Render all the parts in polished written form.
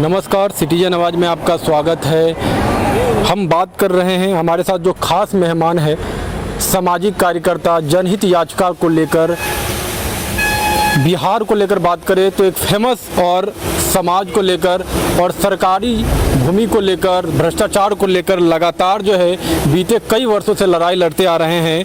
नमस्कार, सिटीजन आवाज़ में आपका स्वागत है। हम बात कर रहे हैं, हमारे साथ जो खास मेहमान है सामाजिक कार्यकर्ता, जनहित याचिका को लेकर, बिहार को लेकर बात करें तो एक फेमस और समाज को लेकर और सरकारी भूमि को लेकर, भ्रष्टाचार को लेकर लगातार जो है बीते कई वर्षों से लड़ाई लड़ते आ रहे हैं।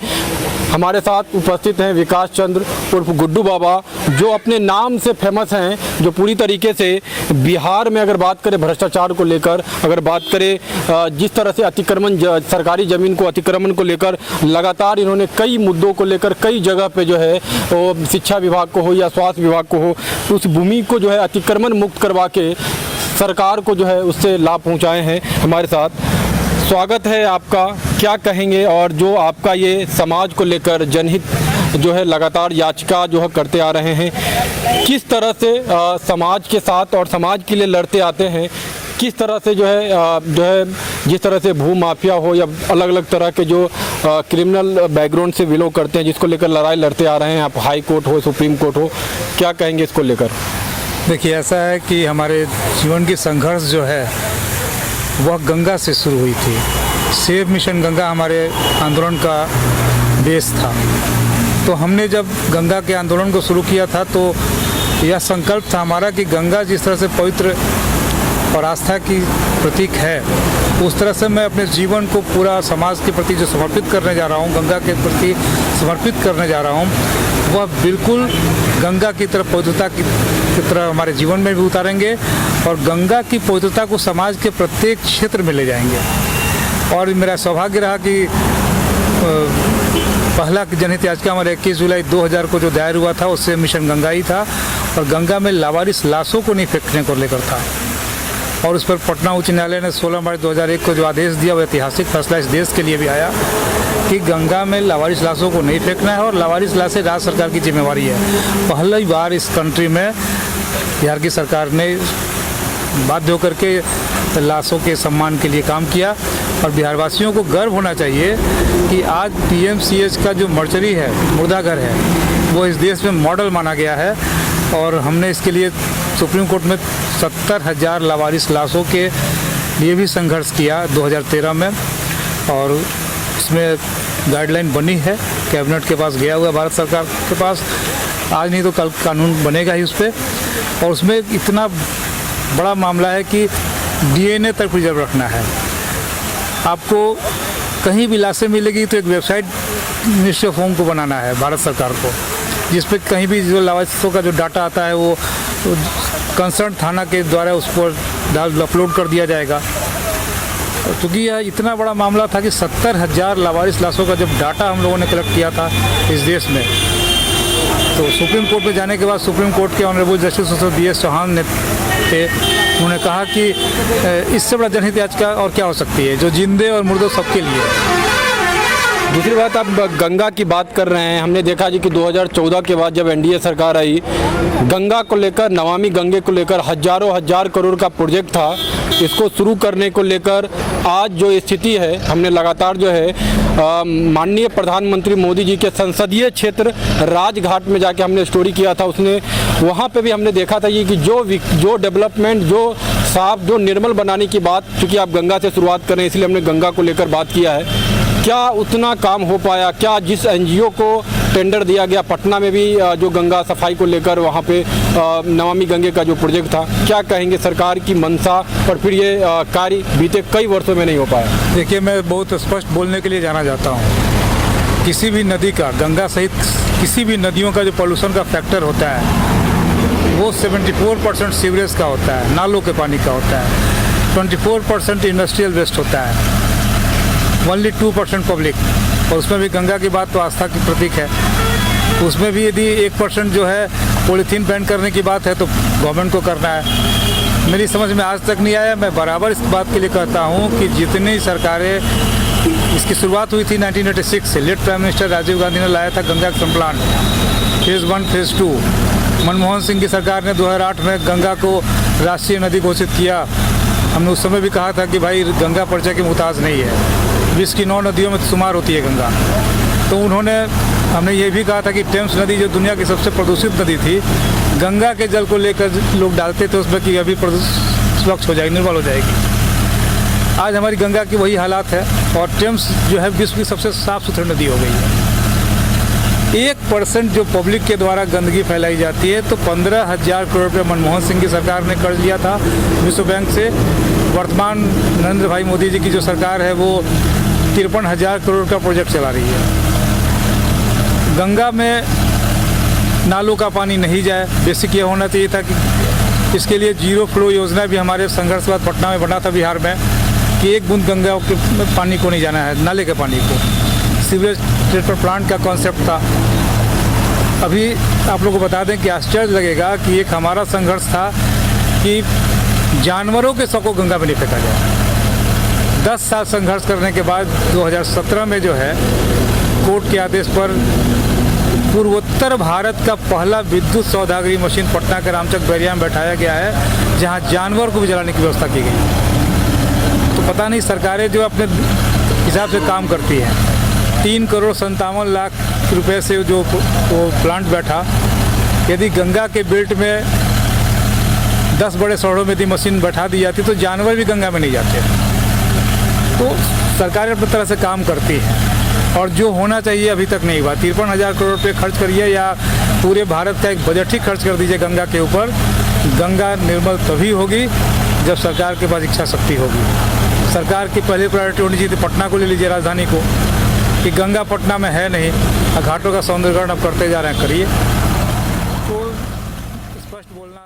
हमारे साथ उपस्थित हैं विकास चंद्र उर्फ गुड्डू बाबा, जो अपने नाम से फेमस हैं, जो पूरी तरीके से बिहार में अगर बात करें भ्रष्टाचार को लेकर, अगर बात करें जिस तरह से अतिक्रमण, सरकारी ज़मीन को अतिक्रमण को लेकर लगातार इन्होंने कई मुद्दों को लेकर कई जगह पे जो है वो शिक्षा विभाग को हो या स्वास्थ्य विभाग को हो, उस भूमि को जो है अतिक्रमण मुक्त करवा के सरकार को जो है उससे लाभ पहुँचाए हैं। हमारे साथ स्वागत है आपका, क्या कहेंगे? और जो आपका ये समाज को लेकर जनहित जो है लगातार याचिका जो है करते आ रहे हैं, किस तरह से समाज के साथ और समाज के लिए लड़ते आते हैं, किस तरह से जो है जिस तरह से भू माफिया हो या अलग अलग तरह के जो क्रिमिनल बैकग्राउंड से बिलोंग करते हैं, जिसको लेकर लड़ाई लड़ते आ रहे हैं, आप हाई कोर्ट हो, सुप्रीम कोर्ट हो, क्या कहेंगे इसको लेकर? देखिए, ऐसा है कि हमारे जीवन की संघर्ष जो है वह गंगा से शुरू हुई थी। सेव मिशन गंगा हमारे आंदोलन का बेस था। तो हमने जब गंगा के आंदोलन को शुरू किया था तो यह संकल्प था हमारा कि गंगा जिस तरह से पवित्र और आस्था की प्रतीक है, उस तरह से मैं अपने जीवन को पूरा समाज के प्रति जो समर्पित करने जा रहा हूँ, गंगा के प्रति समर्पित करने जा रहा हूँ, वह बिल्कुल गंगा की तरफ पवित्रता की तरह हमारे जीवन में भी उतारेंगे और गंगा की पवित्रता को समाज के प्रत्येक क्षेत्र में ले जाएंगे। और मेरा सौभाग्य रहा कि पहला जनहित याचिका हमारे 21 जुलाई 2000 को जो दायर हुआ था उससे मिशन गंगा ही था और गंगा में लावारिस लाशों को नहीं फेंकने को लेकर था। और उस पर पटना उच्च न्यायालय ने 16 मार्च 2001 को जो आदेश दिया वो ऐतिहासिक फैसला इस देश के लिए भी आया कि गंगा में लावारिस लाशों को नहीं फेंकना है और लावारिस लाशें राज्य सरकार की जिम्मेवारी है। पहली बार इस कंट्री में बिहार की सरकार ने बाध्य होकर के लाशों के सम्मान के लिए काम किया और बिहारवासियों को गर्व होना चाहिए कि आज पीएमसीएच का जो मर्चरी है, मुर्दाघर है, वो इस देश में मॉडल माना गया है। और हमने इसके लिए सुप्रीम कोर्ट में 70,000 लावारिस लाशों के लिए भी संघर्ष किया 2013 में और उसमें गाइडलाइन बनी है, कैबिनेट के पास गया हुआ, भारत सरकार के पास। आज नहीं तो कल कानून बनेगा ही उस पर। और उसमें इतना बड़ा मामला है कि डीएनए तक प्रिजर्व रखना है। आपको कहीं भी लाशें मिलेगी तो एक वेबसाइट मिनिस्ट्री ऑफ होम को बनाना है भारत सरकार को, जिस पे कहीं भी जो लावारिसों का जो डाटा आता है वो कंसर्न थाना के द्वारा उस पर अपलोड कर दिया जाएगा। क्योंकि यह इतना बड़ा मामला था कि 70,000 लावारिस लाशों का जब डाटा हम लोगों ने कलेक्ट किया था इस देश में, तो सुप्रीम कोर्ट में जाने के बाद सुप्रीम कोर्ट के ऑनरेबल जस्टिस BS चौहान ने थे, उन्होंने कहा कि इससे बड़ा जनहित याचिका और क्या हो सकती है, जो जिंदे और मुर्दों सबके लिए। दूसरी बात, आप गंगा की बात कर रहे हैं, हमने देखा जी कि 2014 के बाद जब एनडीए सरकार आई, गंगा को लेकर, नमामि गंगे को लेकर हजार करोड़ का प्रोजेक्ट था, इसको शुरू करने को लेकर आज जो स्थिति है, हमने लगातार जो है माननीय प्रधानमंत्री मोदी जी के संसदीय क्षेत्र राजघाट में जाके हमने स्टोरी किया था, उसने वहाँ पे भी हमने देखा था ये कि जो डेवलपमेंट, जो साफ, जो निर्मल बनाने की बात, चूँकि आप गंगा से शुरुआत करें इसलिए हमने गंगा को लेकर बात किया है, क्या उतना काम हो पाया? क्या जिस एनजीओ को टेंडर दिया गया पटना में भी जो गंगा सफाई को लेकर वहाँ पे नमामि गंगे का जो प्रोजेक्ट था, क्या कहेंगे सरकार की मंशा और फिर ये कार्य बीते कई वर्षों में नहीं हो पाया? देखिए, मैं बहुत स्पष्ट बोलने के लिए जाना चाहता हूँ। किसी भी नदी का, गंगा सहित किसी भी नदियों का जो पॉल्यूशन का फैक्टर होता है वो 74% सीवरेज का होता है, नालों के पानी का होता है, 24% इंडस्ट्रियल वेस्ट होता है, ओनली 2% पब्लिक। और उसमें भी गंगा की बात तो आस्था की प्रतीक है, उसमें भी यदि 1% जो है पॉलीथीन बैन करने की बात है तो गवर्नमेंट को करना है। मेरी समझ में आज तक नहीं आया। मैं बराबर इस बात के लिए कहता हूँ कि जितनी सरकारें, इसकी शुरुआत हुई थी 1986 से, late prime minister Rajiv Gandhi ने लाया था Ganga action plan, phase 1 phase 2। Manmohan Singh की सरकार ने 2008 में गंगा को राष्ट्रीय नदी घोषित किया। हमने उस समय भी कहा था कि भाई गंगा परिचय की मुहताज नहीं है, विश्व की 9 नदियों में शुमार होती है गंगा। तो हमने ये भी कहा था कि टेम्स नदी जो दुनिया की सबसे प्रदूषित नदी थी, गंगा के जल को लेकर लोग डालते थे उसमें कि अभी स्वच्छ हो जाएगी, निर्मल हो जाएगी। आज हमारी गंगा की वही हालात है और टेम्स जो है विश्व की सबसे साफ़ सुथरी नदी हो गई है। 1% जो पब्लिक के द्वारा गंदगी फैलाई जाती है, तो 15,000 करोड़ रुपये मनमोहन सिंह की सरकार ने कर्ज लिया था विश्व बैंक से। वर्तमान नरेंद्र भाई मोदी जी की जो सरकार है वो 53,000 करोड़ का प्रोजेक्ट चला रही है। गंगा में नालों का पानी नहीं जाए, बेसिक ये होना चाहिए था कि इसके लिए जीरो फ्लो योजना भी हमारे संघर्ष के बाद पटना में बना था बिहार में, कि एक बूंद गंगा के पानी को नहीं जाना है, नाले के पानी को। सीवरेज ट्रीटमेंट प्लांट का कॉन्सेप्ट था। अभी आप लोगों को बता दें कि आश्चर्य लगेगा कि एक हमारा संघर्ष था कि जानवरों के शव को गंगा में नहीं फेंका जाए। 10 साल संघर्ष करने के बाद 2017 में जो है कोर्ट के आदेश पर पूर्वोत्तर भारत का पहला विद्युत सौदागरी मशीन पटना के रामचक बैरिया में बैठाया गया है, जहां जानवर को भी जलाने की व्यवस्था की गई। तो पता नहीं सरकारें जो अपने हिसाब से काम करती हैं। 3,57,00,000 रुपए से जो वो प्लांट बैठा, यदि गंगा के बेल्ट में 10 बड़े शहरों में यदि मशीन बैठा दी जाती तो जानवर भी गंगा में नहीं जाते। तो सरकारें अपनी तरह से काम करती हैं और जो होना चाहिए अभी तक नहीं हुआ। 53,000 करोड़ रुपये खर्च करिए या पूरे भारत का एक बजट ही खर्च कर दीजिए गंगा के ऊपर, गंगा निर्मल तभी होगी जब सरकार के पास इच्छा शक्ति होगी। सरकार की पहली प्रायोरिटी होनी चाहिए पटना को ले लीजिए, राजधानी को, कि गंगा पटना में है नहीं, घाटों का सौंदर्यीकरण अब करते जा रहे हैं, करिए। तो स्पष्ट बोलना